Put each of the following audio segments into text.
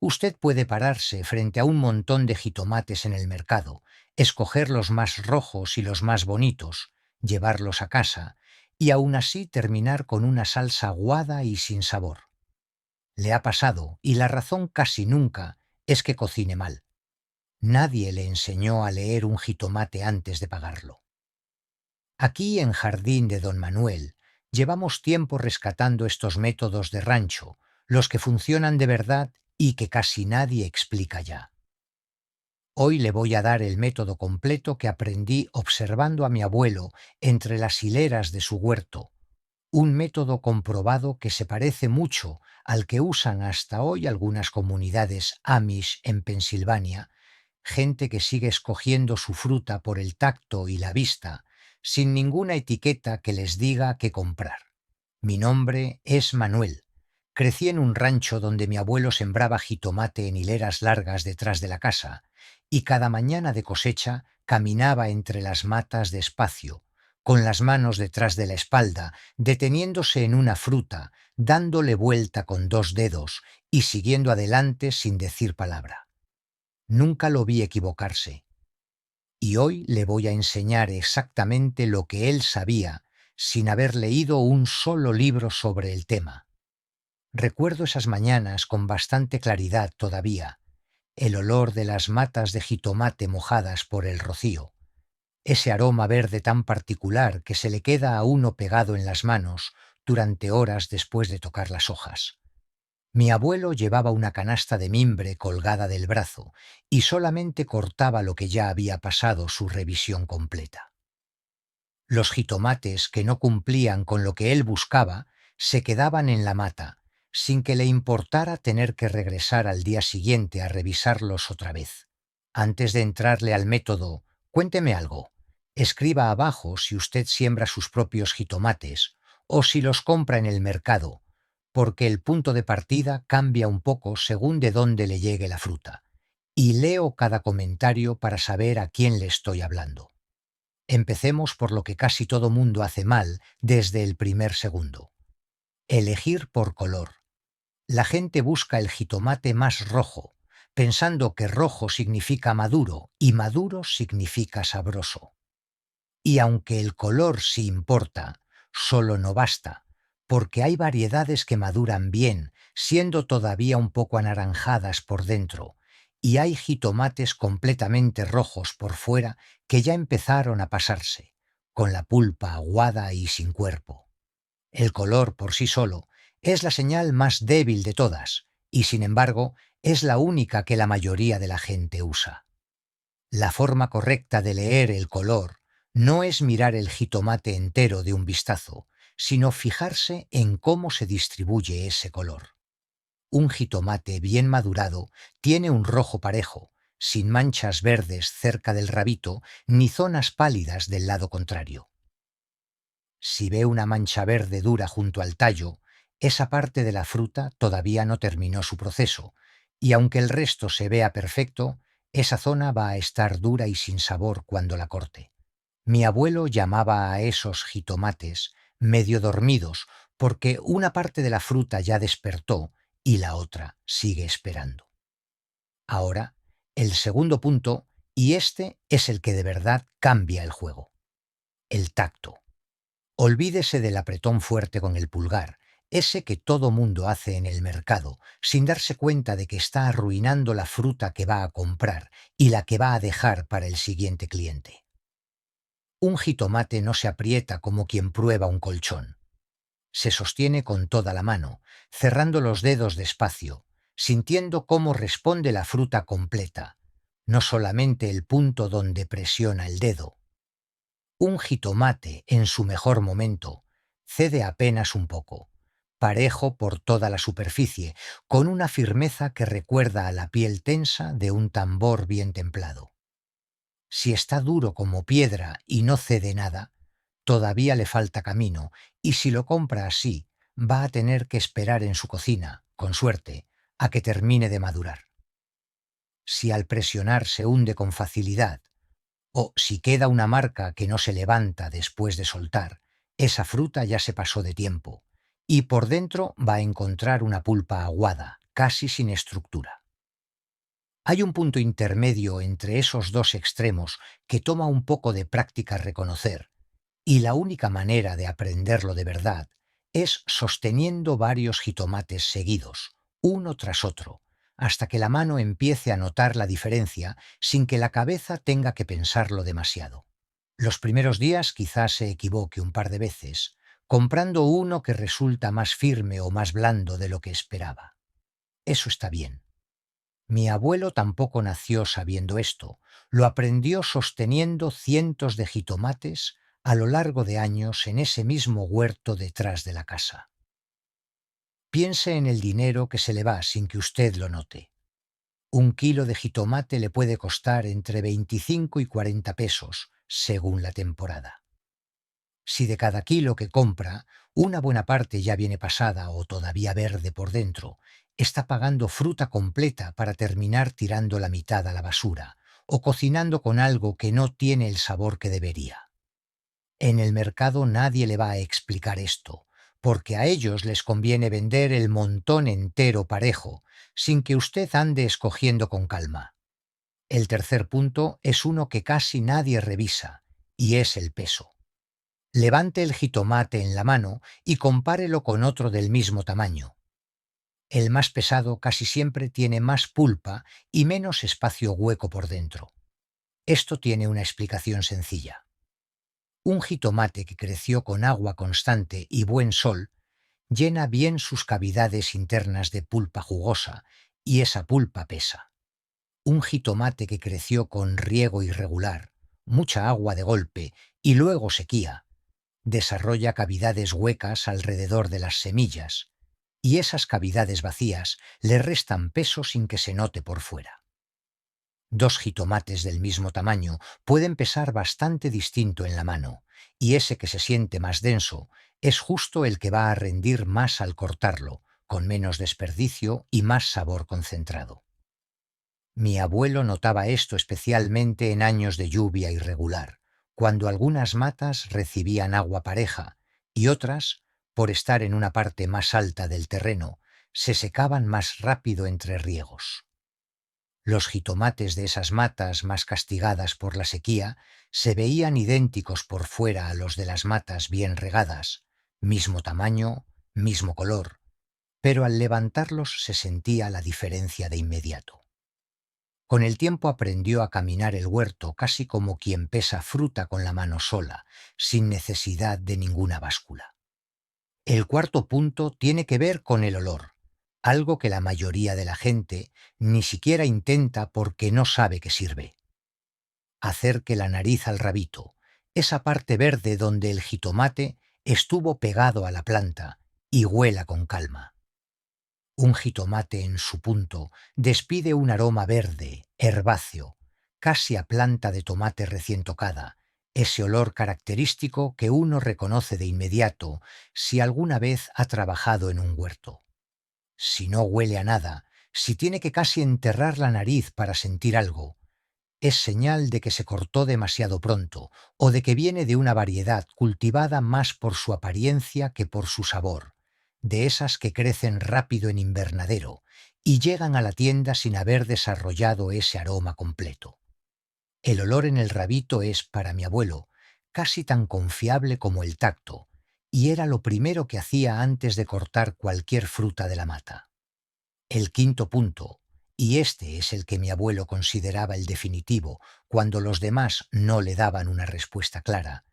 Usted puede pararse frente a un montón de jitomates en el mercado, escoger los más rojos y los más bonitos, llevarlos a casa y aún así terminar con una salsa aguada y sin sabor. Le ha pasado, y la razón casi nunca es que cocine mal. Nadie le enseñó a leer un jitomate antes de pagarlo. Aquí en Jardín de Don Manuel llevamos tiempo rescatando estos métodos de rancho, los que funcionan de verdad y que casi nadie explica ya. Hoy le voy a dar el método completo que aprendí observando a mi abuelo entre las hileras de su huerto, un método comprobado que se parece mucho al que usan hasta hoy algunas comunidades Amish en Pensilvania, gente que sigue escogiendo su fruta por el tacto y la vista, sin ninguna etiqueta que les diga qué comprar. Mi nombre es Manuel. Crecí en un rancho donde mi abuelo sembraba jitomate en hileras largas detrás de la casa, y cada mañana de cosecha caminaba entre las matas despacio, con las manos detrás de la espalda, deteniéndose en una fruta, dándole vuelta con dos dedos y siguiendo adelante sin decir palabra. Nunca lo vi equivocarse. Y hoy le voy a enseñar exactamente lo que él sabía, sin haber leído un solo libro sobre el tema. Recuerdo esas mañanas con bastante claridad todavía, el olor de las matas de jitomate mojadas por el rocío, ese aroma verde tan particular que se le queda a uno pegado en las manos durante horas después de tocar las hojas. Mi abuelo llevaba una canasta de mimbre colgada del brazo y solamente cortaba lo que ya había pasado su revisión completa. Los jitomates que no cumplían con lo que él buscaba se quedaban en la mata, sin que le importara tener que regresar al día siguiente a revisarlos otra vez. Antes de entrarle al método, cuénteme algo. Escriba abajo si usted siembra sus propios jitomates o si los compra en el mercado, porque el punto de partida cambia un poco según de dónde le llegue la fruta. Y leo cada comentario para saber a quién le estoy hablando. Empecemos por lo que casi todo mundo hace mal desde el primer segundo. Elegir por color. La gente busca el jitomate más rojo, pensando que rojo significa maduro y maduro significa sabroso. Y aunque el color sí importa, solo no basta, porque hay variedades que maduran bien, siendo todavía un poco anaranjadas por dentro, y hay jitomates completamente rojos por fuera que ya empezaron a pasarse, con la pulpa aguada y sin cuerpo. El color por sí solo es la señal más débil de todas, y sin embargo es la única que la mayoría de la gente usa. La forma correcta de leer el color no es mirar el jitomate entero de un vistazo, sino fijarse en cómo se distribuye ese color. Un jitomate bien madurado tiene un rojo parejo, sin manchas verdes cerca del rabito ni zonas pálidas del lado contrario. Si ve una mancha verde dura junto al tallo, esa parte de la fruta todavía no terminó su proceso, y aunque el resto se vea perfecto, esa zona va a estar dura y sin sabor cuando la corte. Mi abuelo llamaba a esos jitomates medio dormidos porque una parte de la fruta ya despertó y la otra sigue esperando. Ahora, el segundo punto, y este es el que de verdad cambia el juego: el tacto. Olvídese del apretón fuerte con el pulgar, ese que todo mundo hace en el mercado, sin darse cuenta de que está arruinando la fruta que va a comprar y la que va a dejar para el siguiente cliente. Un jitomate no se aprieta como quien prueba un colchón. Se sostiene con toda la mano, cerrando los dedos despacio, sintiendo cómo responde la fruta completa, no solamente el punto donde presiona el dedo. Un jitomate, en su mejor momento, cede apenas un poco, parejo por toda la superficie, con una firmeza que recuerda a la piel tensa de un tambor bien templado. Si está duro como piedra y no cede nada, todavía le falta camino, y si lo compra así, va a tener que esperar en su cocina, con suerte, a que termine de madurar. Si al presionar se hunde con facilidad, o si queda una marca que no se levanta después de soltar, esa fruta ya se pasó de tiempo, y por dentro va a encontrar una pulpa aguada, casi sin estructura. Hay un punto intermedio entre esos dos extremos que toma un poco de práctica reconocer, y la única manera de aprenderlo de verdad es sosteniendo varios jitomates seguidos, uno tras otro, hasta que la mano empiece a notar la diferencia sin que la cabeza tenga que pensarlo demasiado. Los primeros días quizás se equivoque un par de veces, comprando uno que resulta más firme o más blando de lo que esperaba. Eso está bien. Mi abuelo tampoco nació sabiendo esto, lo aprendió sosteniendo cientos de jitomates a lo largo de años en ese mismo huerto detrás de la casa. Piense en el dinero que se le va sin que usted lo note. Un kilo de jitomate le puede costar entre 25 y 40 pesos, según la temporada. Si de cada kilo que compra, una buena parte ya viene pasada o todavía verde por dentro, está pagando fruta completa para terminar tirando la mitad a la basura o cocinando con algo que no tiene el sabor que debería. En el mercado nadie le va a explicar esto, porque a ellos les conviene vender el montón entero parejo, sin que usted ande escogiendo con calma. El tercer punto es uno que casi nadie revisa, y es el peso. Levante el jitomate en la mano y compárelo con otro del mismo tamaño. El más pesado casi siempre tiene más pulpa y menos espacio hueco por dentro. Esto tiene una explicación sencilla. Un jitomate que creció con agua constante y buen sol llena bien sus cavidades internas de pulpa jugosa y esa pulpa pesa. Un jitomate que creció con riego irregular, mucha agua de golpe y luego sequía, desarrolla cavidades huecas alrededor de las semillas, y esas cavidades vacías le restan peso sin que se note por fuera. Dos jitomates del mismo tamaño pueden pesar bastante distinto en la mano, y ese que se siente más denso es justo el que va a rendir más al cortarlo, con menos desperdicio y más sabor concentrado. Mi abuelo notaba esto especialmente en años de lluvia irregular, cuando algunas matas recibían agua pareja y otras, por estar en una parte más alta del terreno, se secaban más rápido entre riegos. Los jitomates de esas matas más castigadas por la sequía se veían idénticos por fuera a los de las matas bien regadas, mismo tamaño, mismo color, pero al levantarlos se sentía la diferencia de inmediato. Con el tiempo aprendió a caminar el huerto casi como quien pesa fruta con la mano sola, sin necesidad de ninguna báscula. El cuarto punto tiene que ver con el olor, algo que la mayoría de la gente ni siquiera intenta porque no sabe que sirve. Acerque la nariz al rabito, esa parte verde donde el jitomate estuvo pegado a la planta, y huela con calma. Un jitomate en su punto despide un aroma verde, herbáceo, casi a planta de tomate recién tocada, ese olor característico que uno reconoce de inmediato si alguna vez ha trabajado en un huerto. Si no huele a nada, si tiene que casi enterrar la nariz para sentir algo, es señal de que se cortó demasiado pronto o de que viene de una variedad cultivada más por su apariencia que por su sabor, de esas que crecen rápido en invernadero y llegan a la tienda sin haber desarrollado ese aroma completo. El olor en el rabito es, para mi abuelo, casi tan confiable como el tacto, y era lo primero que hacía antes de cortar cualquier fruta de la mata. El quinto punto, y este es el que mi abuelo consideraba el definitivo cuando los demás no le daban una respuesta clara,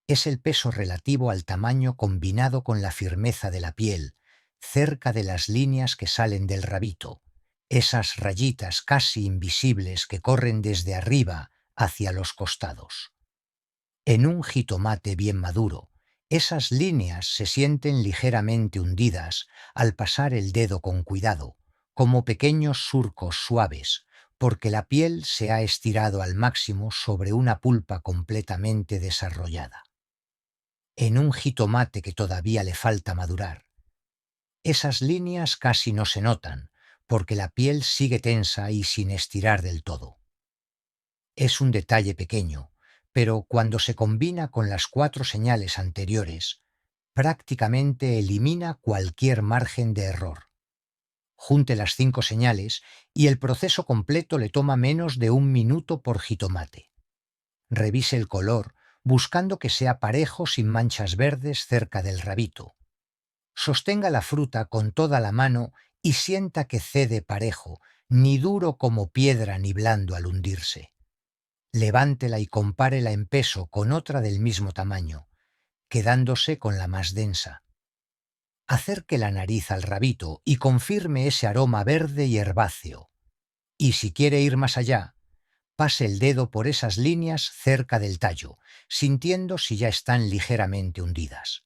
es el peso relativo al tamaño combinado con la firmeza de la piel, cerca de las líneas que salen del rabito, esas rayitas casi invisibles que corren desde arriba hacia los costados. En un jitomate bien maduro, esas líneas se sienten ligeramente hundidas al pasar el dedo con cuidado, como pequeños surcos suaves, porque la piel se ha estirado al máximo sobre una pulpa completamente desarrollada. En un jitomate que todavía le falta madurar, esas líneas casi no se notan, porque la piel sigue tensa y sin estirar del todo. Es un detalle pequeño, pero cuando se combina con las cuatro señales anteriores, prácticamente elimina cualquier margen de error. junte las 5 señales y el proceso completo le toma menos de 1 minuto por jitomate. Revise el color, buscando que sea parejo sin manchas verdes cerca del rabito. Sostenga la fruta con toda la mano y sienta que cede parejo, ni duro como piedra ni blando al hundirse. Levántela y compárela en peso con otra del mismo tamaño, quedándose con la más densa. Acerque la nariz al rabito y confirme ese aroma verde y herbáceo. Y si quiere ir más allá, pase el dedo por esas líneas cerca del tallo, sintiendo si ya están ligeramente hundidas.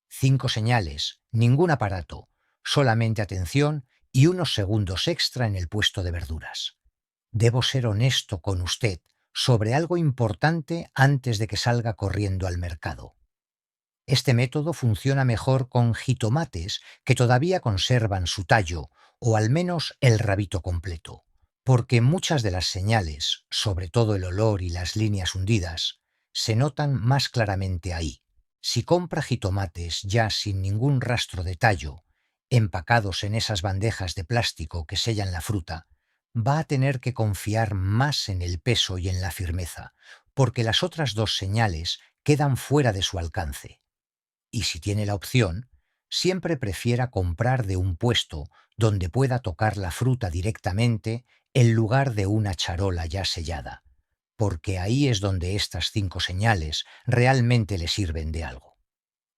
5 señales, ningún aparato, solamente atención y unos segundos extra en el puesto de verduras. Debo ser honesto con usted sobre algo importante antes de que salga corriendo al mercado. Este método funciona mejor con jitomates que todavía conservan su tallo o al menos el rabito completo, porque muchas de las señales, sobre todo el olor y las líneas hundidas, se notan más claramente ahí. Si compra jitomates ya sin ningún rastro de tallo, empacados en esas bandejas de plástico que sellan la fruta, va a tener que confiar más en el peso y en la firmeza, porque las otras dos señales quedan fuera de su alcance. Y si tiene la opción, siempre prefiera comprar de un puesto donde pueda tocar la fruta directamente en lugar de una charola ya sellada, porque ahí es donde estas 5 señales realmente le sirven de algo.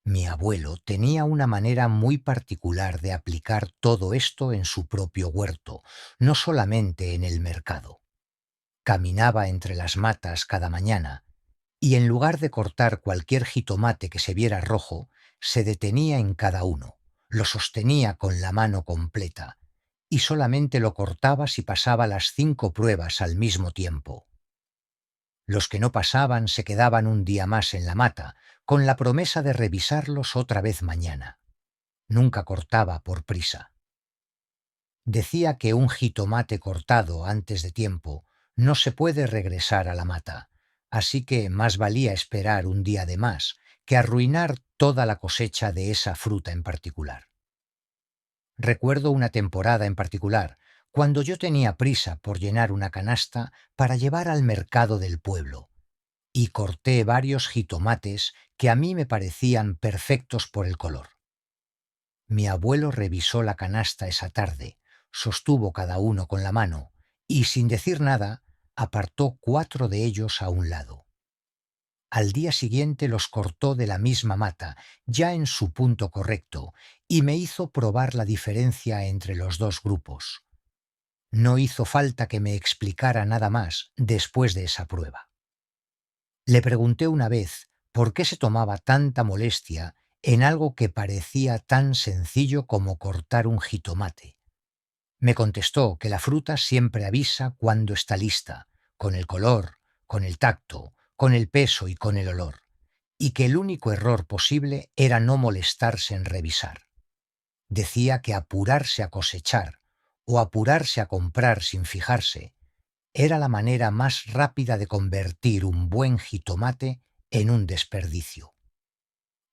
Mi abuelo tenía una manera muy particular de aplicar todo esto en su propio huerto, no solamente en el mercado. Caminaba entre las matas cada mañana y en lugar de cortar cualquier jitomate que se viera rojo, se detenía en cada uno, lo sostenía con la mano completa y solamente lo cortaba si pasaba las 5 pruebas al mismo tiempo. Los que no pasaban se quedaban un día más en la mata, con la promesa de revisarlos otra vez mañana. Nunca cortaba por prisa. Decía que un jitomate cortado antes de tiempo no se puede regresar a la mata, así que más valía esperar un día de más que arruinar toda la cosecha de esa fruta en particular. Recuerdo una temporada en particular, cuando yo tenía prisa por llenar una canasta para llevar al mercado del pueblo, y corté varios jitomates que a mí me parecían perfectos por el color. Mi abuelo revisó la canasta esa tarde, sostuvo cada uno con la mano y, sin decir nada, apartó 4 de ellos a un lado. Al día siguiente los cortó de la misma mata, ya en su punto correcto, y me hizo probar la diferencia entre los dos grupos. No hizo falta que me explicara nada más después de esa prueba. Le pregunté una vez por qué se tomaba tanta molestia en algo que parecía tan sencillo como cortar un jitomate. Me contestó que la fruta siempre avisa cuando está lista, con el color, con el tacto, con el peso y con el olor, y que el único error posible era no molestarse en revisar. Decía que apurarse a cosechar o apurarse a comprar sin fijarse era la manera más rápida de convertir un buen jitomate en un desperdicio.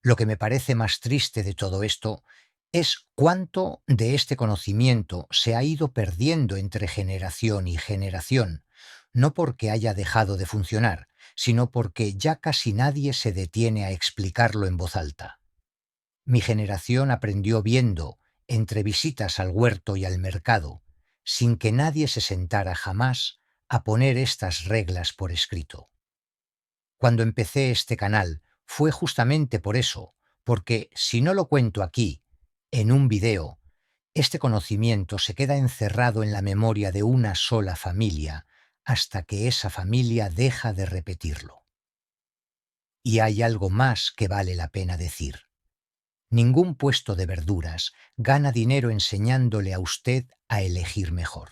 Lo que me parece más triste de todo esto es cuánto de este conocimiento se ha ido perdiendo entre generación y generación, no porque haya dejado de funcionar, sino porque ya casi nadie se detiene a explicarlo en voz alta. Mi generación aprendió viendo, entre visitas al huerto y al mercado, sin que nadie se sentara jamás a poner estas reglas por escrito. Cuando empecé este canal fue justamente por eso, porque si no lo cuento aquí, en un video, este conocimiento se queda encerrado en la memoria de una sola familia hasta que esa familia deja de repetirlo. Y hay algo más que vale la pena decir. Ningún puesto de verduras gana dinero enseñándole a usted a elegir mejor.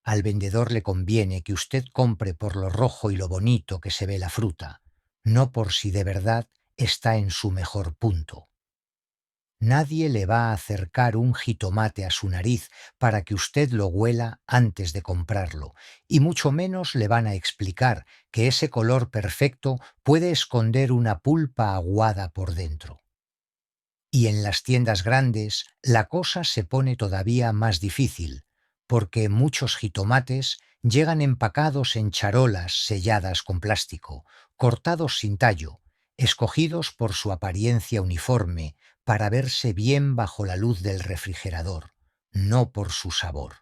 Al vendedor le conviene que usted compre por lo rojo y lo bonito que se ve la fruta, no por si de verdad está en su mejor punto. Nadie le va a acercar un jitomate a su nariz para que usted lo huela antes de comprarlo, y mucho menos le van a explicar que ese color perfecto puede esconder una pulpa aguada por dentro. Y en las tiendas grandes la cosa se pone todavía más difícil, porque muchos jitomates llegan empacados en charolas selladas con plástico, cortados sin tallo, escogidos por su apariencia uniforme para verse bien bajo la luz del refrigerador, no por su sabor.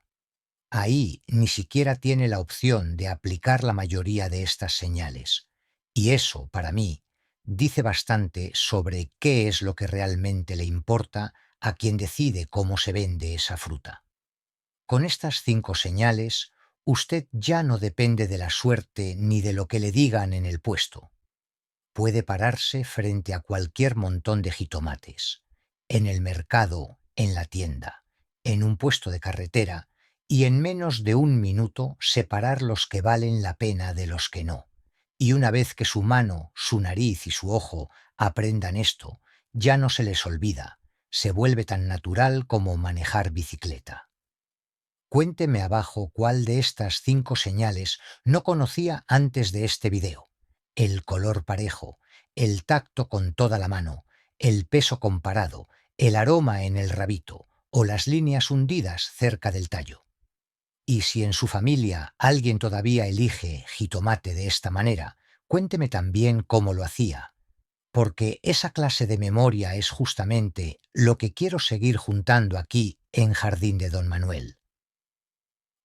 Ahí ni siquiera tiene la opción de aplicar la mayoría de estas señales. Y eso, para mí, dice bastante sobre qué es lo que realmente le importa a quien decide cómo se vende esa fruta. Con estas 5 señales, usted ya no depende de la suerte ni de lo que le digan en el puesto. Puede pararse frente a cualquier montón de jitomates, en el mercado, en la tienda, en un puesto de carretera, y en menos de un minuto separar los que valen la pena de los que no. Y una vez que su mano, su nariz y su ojo aprendan esto, ya no se les olvida, se vuelve tan natural como manejar bicicleta. Cuénteme abajo cuál de estas 5 señales no conocía antes de este video. El color parejo, el tacto con toda la mano, el peso comparado, el aroma en el rabito o las líneas hundidas cerca del tallo. Y si en su familia alguien todavía elige jitomate de esta manera, cuénteme también cómo lo hacía, porque esa clase de memoria es justamente lo que quiero seguir juntando aquí en Jardín de Don Manuel.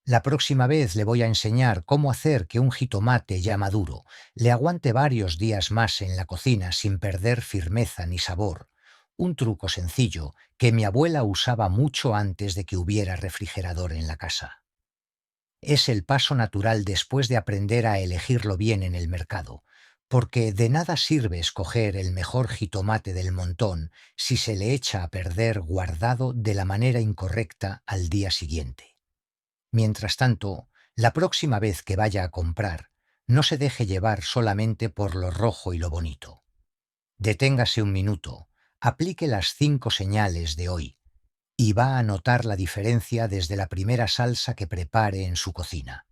La próxima vez le voy a enseñar cómo hacer que un jitomate ya maduro le aguante varios días más en la cocina sin perder firmeza ni sabor. Un truco sencillo que mi abuela usaba mucho antes de que hubiera refrigerador en la casa. Es el paso natural después de aprender a elegirlo bien en el mercado, porque de nada sirve escoger el mejor jitomate del montón si se le echa a perder guardado de la manera incorrecta al día siguiente. Mientras tanto, la próxima vez que vaya a comprar, no se deje llevar solamente por lo rojo y lo bonito. Deténgase un minuto, aplique las 5 señales de hoy y va a notar la diferencia desde la primera salsa que prepare en su cocina.